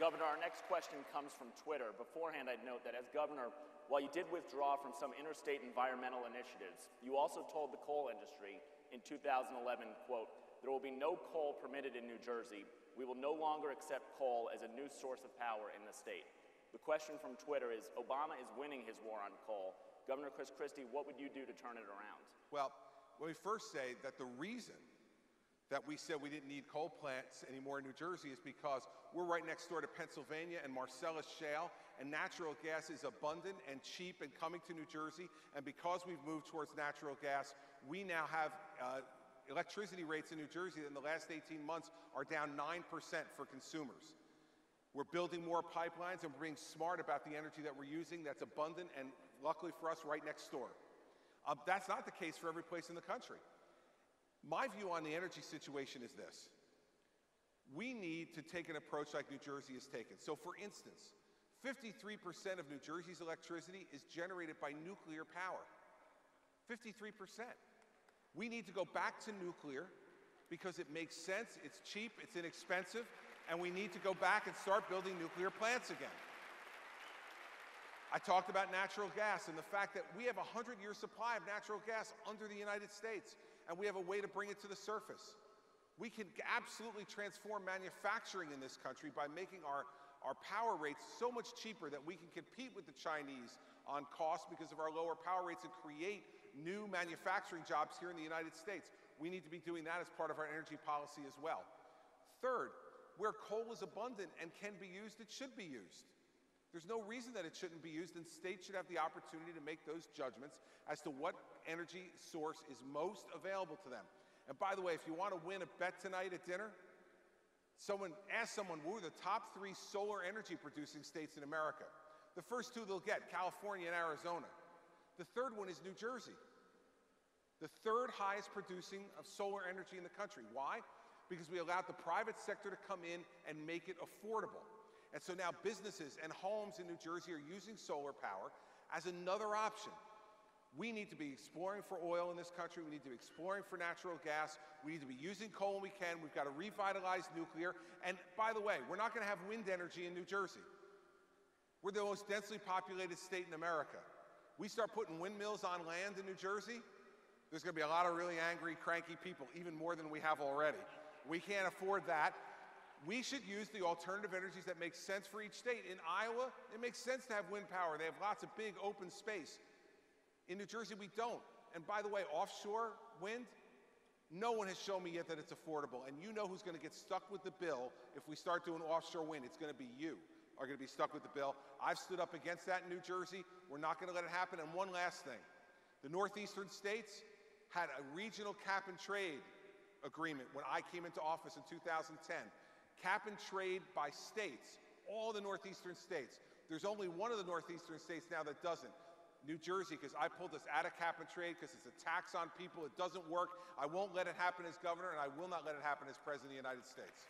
Governor, our next question comes from Twitter. Beforehand, I'd note that as governor, while you did withdraw from some interstate environmental initiatives, you also told the coal industry in 2011, quote, "There will be no coal permitted in New Jersey. We will no longer accept coal as a new source of power in the state." The question from Twitter is, Obama is winning his war on coal. Governor Chris Christie, what would you do to turn it around? Well, let me first say that the reason that we said we didn't need coal plants anymore in New Jersey is because we're right next door to Pennsylvania and Marcellus Shale, and natural gas is abundant and cheap and coming to New Jersey. And because we've moved towards natural gas, we now have electricity rates in New Jersey that in the last 18 months are down 9% for consumers. We're building more pipelines and we're being smart about the energy that we're using that's abundant and luckily for us right next door. That's not the case for every place in the country. My view on the energy situation is this. We need to take an approach like New Jersey has taken. So for instance, 53% of New Jersey's electricity is generated by nuclear power. 53%. We need to go back to nuclear because it makes sense, it's cheap, it's inexpensive, and we need to go back and start building nuclear plants again. I talked about natural gas and the fact that we have a 100-year supply of natural gas under the United States, and we have a way to bring it to the surface. We can absolutely transform manufacturing in this country by making our power rates so much cheaper that we can compete with the Chinese on cost because of our lower power rates and create new manufacturing jobs here in the United States. We need to be doing that as part of our energy policy as well. Third, where coal is abundant and can be used, it should be used. There's no reason that it shouldn't be used, and states should have the opportunity to make those judgments as to what energy source is most available to them. And by the way, if you want to win a bet tonight at dinner, ask someone, who are the top 3 solar energy producing states in America? The first 2 they'll get, California and Arizona. The third one is New Jersey. The third highest producing of solar energy in the country. Why? Because we allowed the private sector to come in and make it affordable. And so now businesses and homes in New Jersey are using solar power as another option. We need to be exploring for oil in this country. We need to be exploring for natural gas. We need to be using coal when we can. We've got to revitalize nuclear. And by the way, we're not going to have wind energy in New Jersey. We're the most densely populated state in America. We start putting windmills on land in New Jersey, there's going to be a lot of really angry, cranky people, even more than we have already. We can't afford that. We should use the alternative energies that make sense for each state. In Iowa, it makes sense to have wind power. They have lots of big open space. In New Jersey, we don't. And by the way, offshore wind, no one has shown me yet that it's affordable. And you know who's going to get stuck with the bill if we start doing offshore wind. It's going to be you are going to be stuck with the bill. I've stood up against that in New Jersey. We're not going to let it happen. And one last thing. The northeastern states had a regional cap and trade agreement when I came into office in 2010. Cap and trade by states, all the northeastern states. There's only one of the northeastern states now that doesn't. New Jersey, because I pulled us out of cap and trade because it's a tax on people. It doesn't work. I won't let it happen as governor, and I will not let it happen as president of the United States.